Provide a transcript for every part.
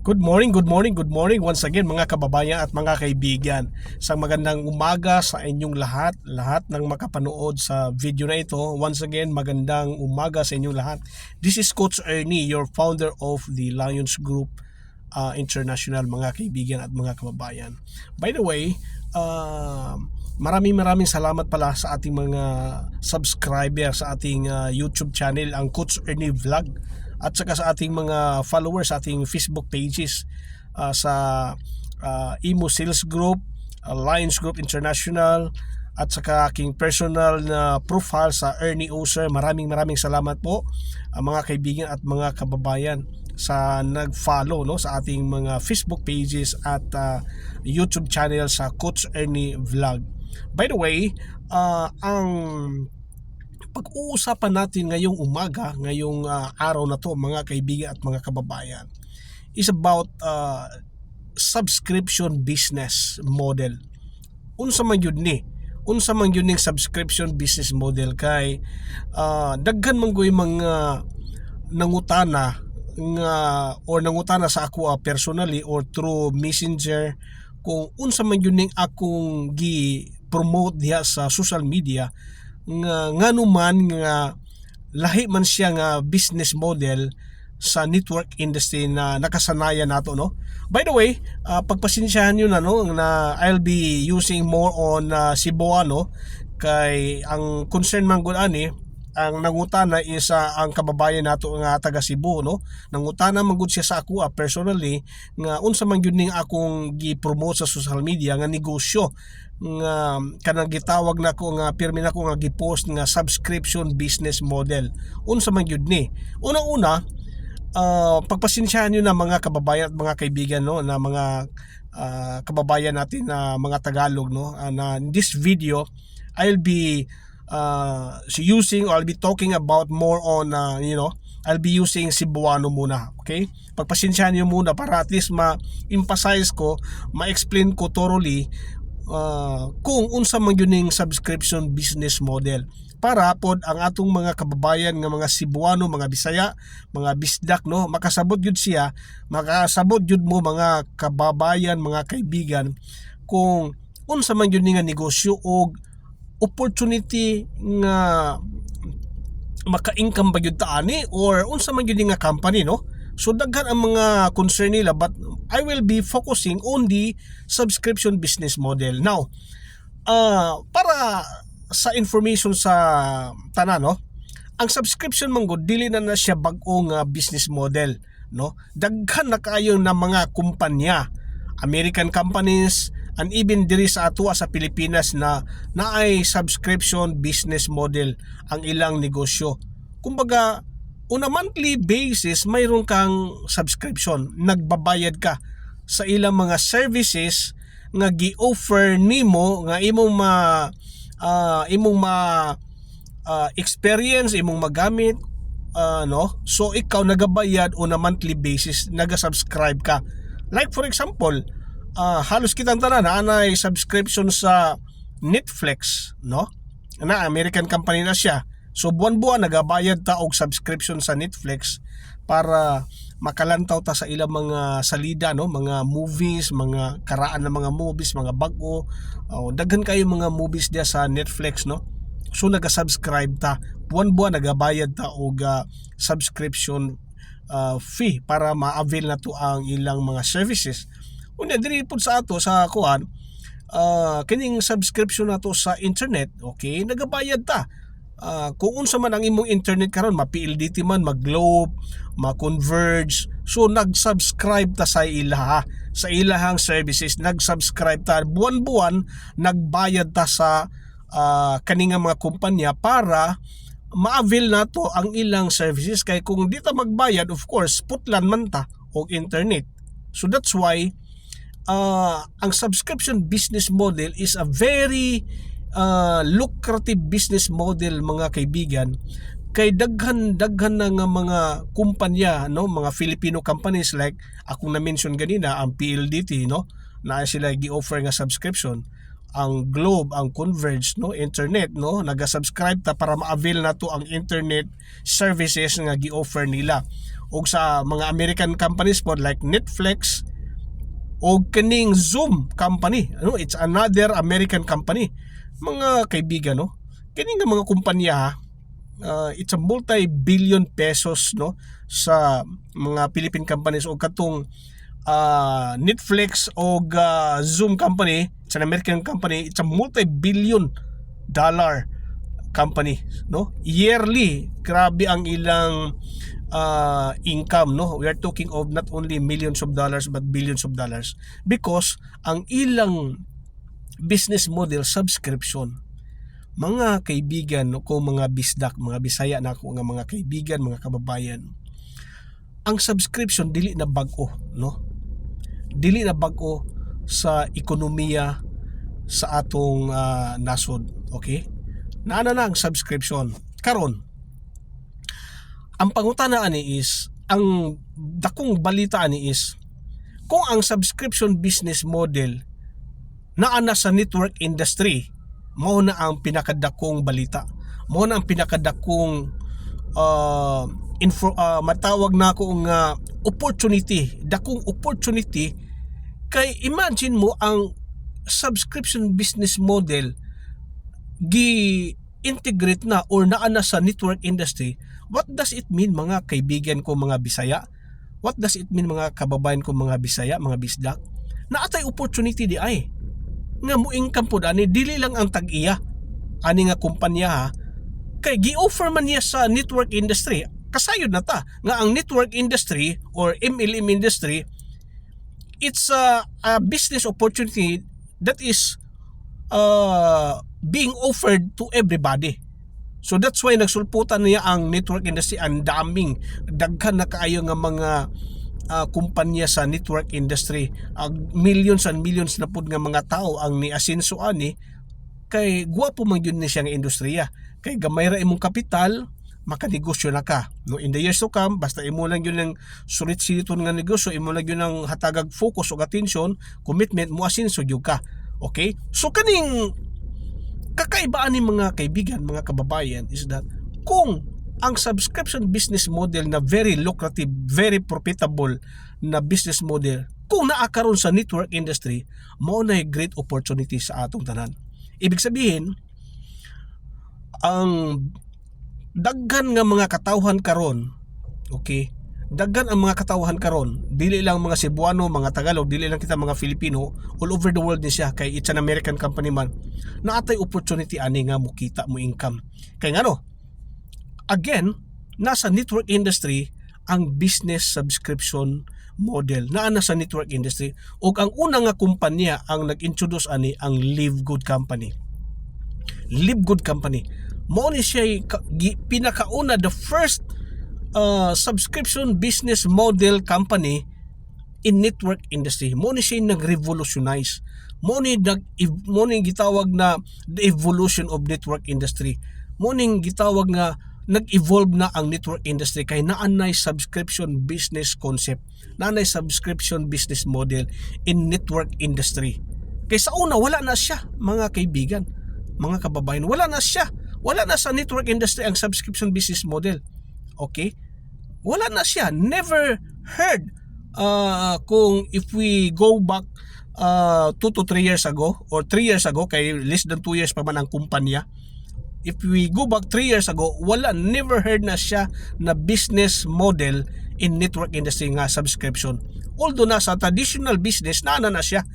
Good morning once again mga kababayan at mga kaibigan. Isang magandang umaga sa inyong lahat ng makapanood sa video na ito. Once again, magandang umaga sa inyong lahat. This is Coach Ernie, your founder of the Lions Group International, mga kaibigan at mga kababayan. By the way, maraming salamat pala sa ating mga subscriber sa ating YouTube channel, ang Coach Ernie Vlog, at saka sa ating mga followers sa ating Facebook pages, sa Imo Sales Group, Lions Group International, at saka aking personal na profile sa Ernie Oser. Maraming salamat po, mga kaibigan at mga kababayan, sa nag-follow sa ating mga Facebook pages at YouTube channel sa Coach Ernie Vlog. By the way, ang pag-uusapan natin ngayong umaga, ngayong araw na to, mga kaibigan at mga kababayan, is about subscription business model. Unsa man yun ning subscription business model, kay daghan man goy mga nangutana sa ako personally or through messenger, kung unsa man yun ning akong gi-promote diha sa social media, nga naman nga lahi man siya nga business model sa network industry na nakasanayan nato, no. By the way, pagpasensyahan niyo na I'll be using more on Cebuano, kay ang concern man gud ani, ang nangutana is ang kababayan nato nga taga Cebu, no. Nangutana man gud siya sa ako personally nga unsa man gyud ning akong gi-promote sa social media nga negosyo nga kanang gitawag na ko nga pirmi na ko nga gi-post nga subscription business model. Unsa man gyud ni? Unang-una, pagpasensyahan niyo na mga kababayan at mga kaibigan, no, na mga kababayan natin na mga Tagalog, no, na in this video I'll be talking about more on I'll be using Cebuano muna, okay? Pagpasensyahan niyo muna para at least ma-emphasize ko, ma-explain ko thoroughly kung unsa man yun ning subscription business model, para pod ang atong mga kababayan nga mga Cebuano, mga Bisaya, mga Bisdak, no, makasabot yun mo mga kababayan, mga kaibigan, kung unsa man yun nga negosyo o opportunity nga maka-income ba yun taani, or unsa man yun nga company, no. So daghan ang mga concern nila, but I will be focusing on the subscription business model. Now, para sa information sa tanan, no, ang subscription man gud dili na siya bag-ong business model, no. Daghan na kaayo na mga kumpanya, American companies, and even diri sa atua sa Pilipinas na naay subscription business model ang ilang negosyo. Kumbaga, on a monthly basis mayroon kang subscription, nagbabayad ka sa ilang mga services nga gi-offer nimo, nga imong experience, imong magamit, no. So ikaw nagabayad on a monthly basis, naga-subscribe ka. Like for example, halos kitang tanan na subscription sa Netflix, no, na American company na siya. So buwan-buwan nagabayad ta og subscription sa Netflix para makalantaw ta sa ilang mga salida, no, mga movies, mga karaan na mga movies, mga bag-o, daghan kayo mga movies dia sa Netflix, no. So naga-subscribe ta, buwan-buwan nagabayad ta og subscription fee para ma-avail na to ang ilang mga services. Unya diri pud sa ato sa kuan, kining subscription nato sa internet, okay, nagabayad ta. Kung unsa man ang imong internet karon, ma-PLDT man, mag-Globe, ma-Converge, so nag-subscribe ta sa ilahang services, nag-subscribe ta, buwan-buwan nagbayad ta sa kaninga mga kumpanya para ma-avail nato ang ilang services. Kay kung di ta magbayad, of course putlan man ta og internet. So that's why ang subscription business model is a very lucrative business model, mga kaibigan, kay daghan na nga mga kumpanya, no, mga Filipino companies like akong na-mention ganina, ang PLDT, no, na sila gi-offer nga subscription, ang Globe, ang Converge, no, internet, no, naga-subscribe ta para ma-avail na to ang internet services nga gi-offer nila. o sa mga American companies po like Netflix o kaning Zoom company, ano, it's another American company. Mga kaibigan, no, kining nga mga kumpanya it's a multi-billion pesos, no, sa mga Philippine companies o katong Netflix o Zoom company, it's an American company, it's a multi-billion dollar company, no, yearly. Grabe ang ilang income, no. We are talking of not only millions of dollars but billions of dollars because ang ilang business model subscription. Mga kaibigan, no, kung mga bisdak, mga Bisaya na ako nga mga kaibigan, mga kababayan, ang subscription dili na bag-o, no, dili na bag-o sa ekonomiya sa atong nasod. Okay, naana na ang subscription karon. Ang pangutana ani is, ang dakong balita ani is, kung ang subscription business model naa na sa network industry, mao na ang pinakadakong balita, mao na ang pinakadakong matawag na ako nga opportunity, dakong opportunity. Kay imagine mo ang subscription business model gi-integrate na or naa na sa network industry. What does it mean, mga kaibigan ko mga Bisaya? What does it mean, mga kababayan ko mga Bisaya, mga bisdak? Naatay opportunity di ay nga mo-income po ani, dili lang ang tag-iya ani nga kumpanya ha, kay gi-offer man niya sa network industry. Kasayod na ta nga ang network industry or MLM industry, it's a business opportunity that is being offered to everybody. So that's why nagsulputan niya ang network industry. Ang daming daghan na kaayo nga mga kumpanya sa network industry. Millions and millions na pud nga mga tao ang ni asenso ani, kay guwapo man yun ni siya nga industriya. Kay gamay ra imong kapital, makanegosyo na ka, no, in the years to come. Basta imo lang yun ng sulit-siliton nga negosyo, imo lang yun ang hatagag focus o attention, commitment mo, asenso jud ka. Okay, so kaning kakaibaan ni mga kaibigan, mga kababayan, is that kung ang subscription business model na very lucrative, very profitable na business model, kung naakaroon sa network industry, mao na great opportunity sa atong tanan. Ibig sabihin, ang daghan nga mga katawhan karon, okay, daghan ang mga katawhan karon, dili lang mga Cebuano, mga Tagalog, dili lang kita mga Filipino, all over the world ni siya, kay it's an American company man, naatay opportunity ani nga mo kita mo income. Kay ngano, again, nasa network industry ang business subscription model, naa na sa network industry. Og ang una nga kumpanya ang nag-introduce ani ang Live Good Company. Live Good Company, mao ni siya pinakauna, the first subscription business model company in network industry. Mo ni siya nag-revolutionize, mo ni gitawag na the evolution of network industry. Mo ning gitawag nga nag-evolve na ang network industry, kay naanay subscription business concept, naanay subscription business model in network industry. Kay sa una wala na siya, mga kaibigan, mga kababayan, wala na siya, wala na sa network industry ang subscription business model. Okay, wala na siya, never heard. Kung if we go back 2 to 3 years ago or 3 years ago, kay less than 2 years pa man ang kumpanya, if we go back 3 years ago, wala, never heard na siya na business model in network industry nga subscription. Although nasa traditional business na siya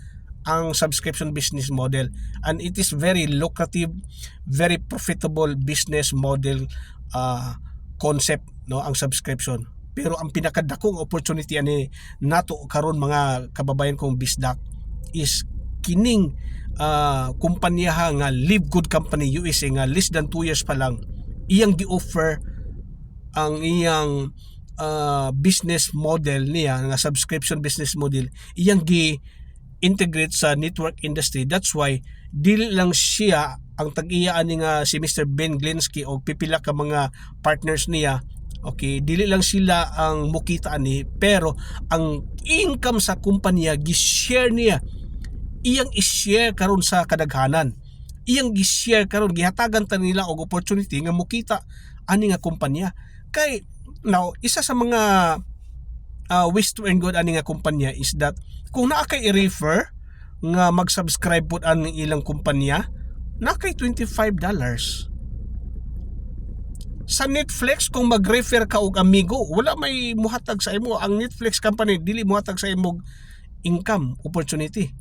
ang subscription business model, and it is very lucrative, very profitable business model concept, no, ang subscription. Pero ang pinakadakong opportunity ani nato karon, mga kababayan kong bisdak, is kining kumpanya nga Live Good Company USA nga less than 2 years pa lang iyang gi-offer ang iyang business model niya nga subscription business model, iyang gi-integrate sa network industry. That's why dili lang siya ang tag-iya ani nga si Mr. Ben Glinsky o pipila ka mga partners niya. Okay, dili lang sila ang mukita ani, pero ang income sa kumpanya gi-share niya, iyang i-share karon sa kadaghanan, iyang gi-share karon, gihatagan ta nila og opportunity nga mukita ani nga kumpanya. Kay now, isa sa mga ways to earn good ani nga kumpanya is that kung naa kay i-refer nga mag-subscribe pud ang ilang kumpanya, na kay $25. Sa Netflix kung mag-refer ka og amigo, wala may muhatag sa imo. Ang Netflix company dili muhatag sa imo income opportunity.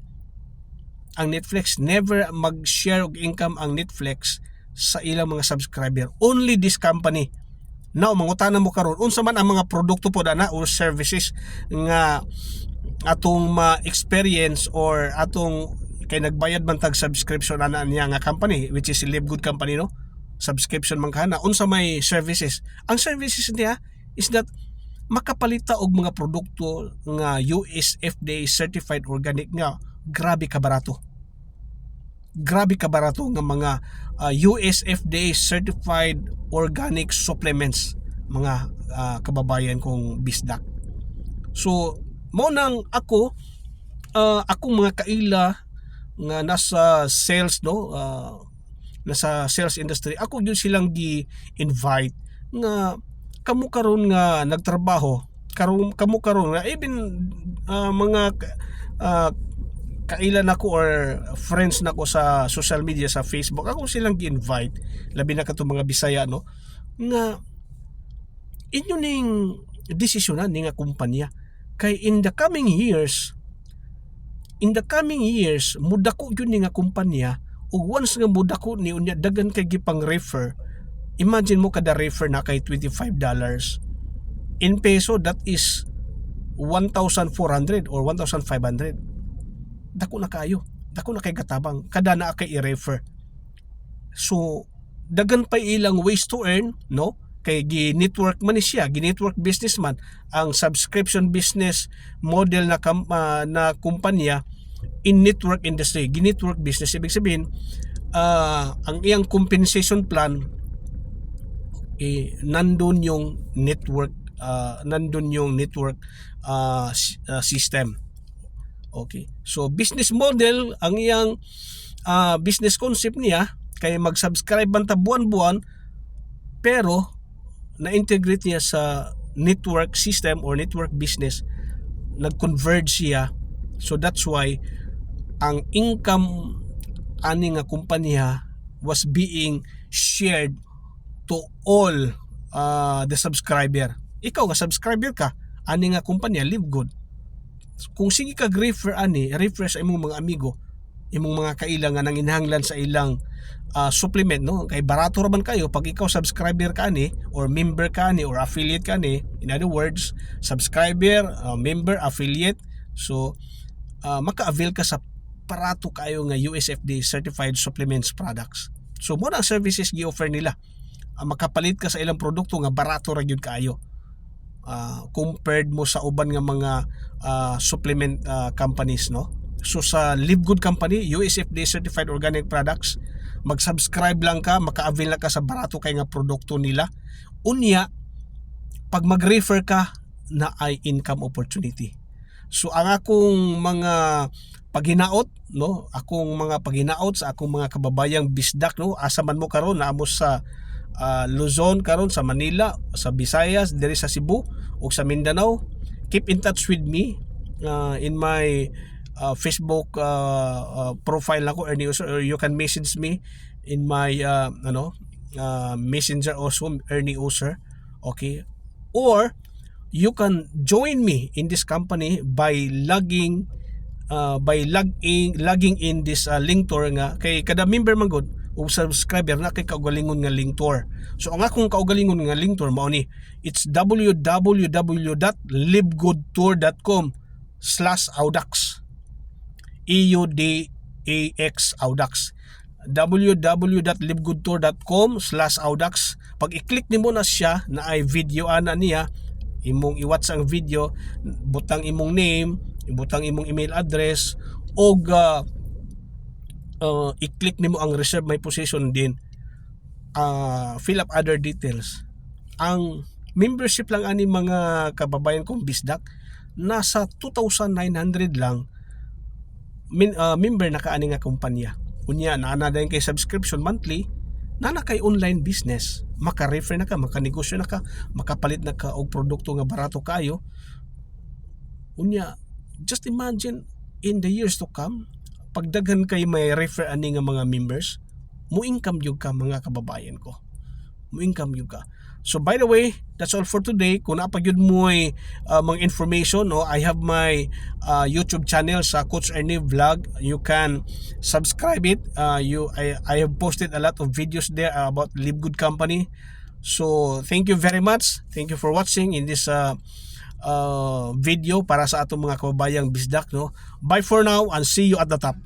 Ang Netflix never mag-share og income ang Netflix sa ilang mga subscriber. Only this company. Now mangutana mo karon unsa man ang mga produkto pod ana or services nga atong ma-experience or atong kay nagbayad man tag subscription ana niya nga company, which is Live Good company, no? Subscription man kana unsa may services. Ang services niya is that makapalita og mga produkto nga US FDA certified organic nga grabe ka barato. Grabe ka barato nga mga US FDA certified organic supplements, mga kababayan kong bisdak. So mo nang akong mga kaila nga nasa sales, no, nasa sales industry, ako gyud silang gi-invite nga kamo karon nga nagtrabaho, kamo karon nga even mga kaila nako or friends nako sa social media, sa Facebook, ako silang gi-invite, labi na kadto mga Bisaya, no, nga inyo ning desisyonan ni nga kumpanya. Kay in the coming years mudako gyud ni nga kumpanya, ug once nga mudako ni unya dagan kay gipang refer. Imagine mo kada refer na kay $25. In peso that is 1,400 or 1,500. Dako na kayo. Dako na kay katabang kada na kay i-refer. So dagan pa ilang ways to earn, no? Kay gi-network man ni siya, gi-network businessman ang subscription business model na kumpanya in network industry. Gi-network business ibig sabihin ang iyang compensation plan nandun yung network system. Okay. So business model ang iyang business concept niya kay mag-subscribe man ta buwan-buwan, pero na-integrate niya sa network system or network business, nag-converge siya. So that's why ang income ani nga kumpanya was being shared to all the subscriber. Ikaw nga subscriber ka ani nga kumpanya Live Good, kung sige ka refer refer sa imong mga amigo, imong mga kaila nga nanginhanglan sa ilang supplement, no, kay barato ra man kayo pag ikaw subscriber ka ani or member ka ani or affiliate ka ani. In other words, subscriber, member, affiliate, so maka-avail ka sa barato kayo nga USFDA certified supplements products. So mo na services gi-offer nila. Makapalit ka sa ilang produkto nga barato ra gyud kayo compared mo sa uban nga mga supplement companies, no. So sa Live Good company, USFDA certified organic products, mag-subscribe lang ka, maka-avail na ka sa barato kay nga produkto nila. Unya, pag mag-refer ka na ay income opportunity. So ang akong mga paghinaot, no, akong mga paghinaot sa akong mga kababayang bisdak, no, asa man mo karon, naamo sa Luzon karon, sa Manila, sa Visayas, diri sa Cebu o sa Mindanao, keep in touch with me in my Facebook profile nako, Ernie User, or you can message me in my messenger also, Ernie User. Okay, or you can join me in this company by logging in this Linktor nga, kay kada member man gud o subscriber na kay kaugalingon nga Linktor. So ang akong kaugalingon nga Linktor mao ni, it's www.livegoodtour.com/audax, EUDAX audax, www.livegoodtour.com/audax. Pag i-click nimo na siya, na ay video ana niya, imong i-watch ang video, butang imong name, ibutang imong email address, og i-click nimo ang reserve my position din, fill up other details. Ang membership lang ani mga kababayan kong bisdak, nasa 2,900 lang member na kaani nga kumpanya. Unya naana dayon kay subscription monthly, nana kay online business, maka-refer na ka, maka-negosyo na ka, makapalit na ka og produkto nga barato kayo. Unya, just imagine in the years to come, pagdaghan kay may refer ani nga mga members, mo income yung ka mga kababayan ko. Mo income yung ka. So by the way, that's all for today. Kung napagyud mo ay mga information, no, I have my YouTube channel sa Coach Ernie Vlog. You can subscribe it. I have posted a lot of videos there about Live Good Company. So thank you very much. Thank you for watching in this video para sa atong mga kababayang bisdak, no. Bye for now and see you at the top.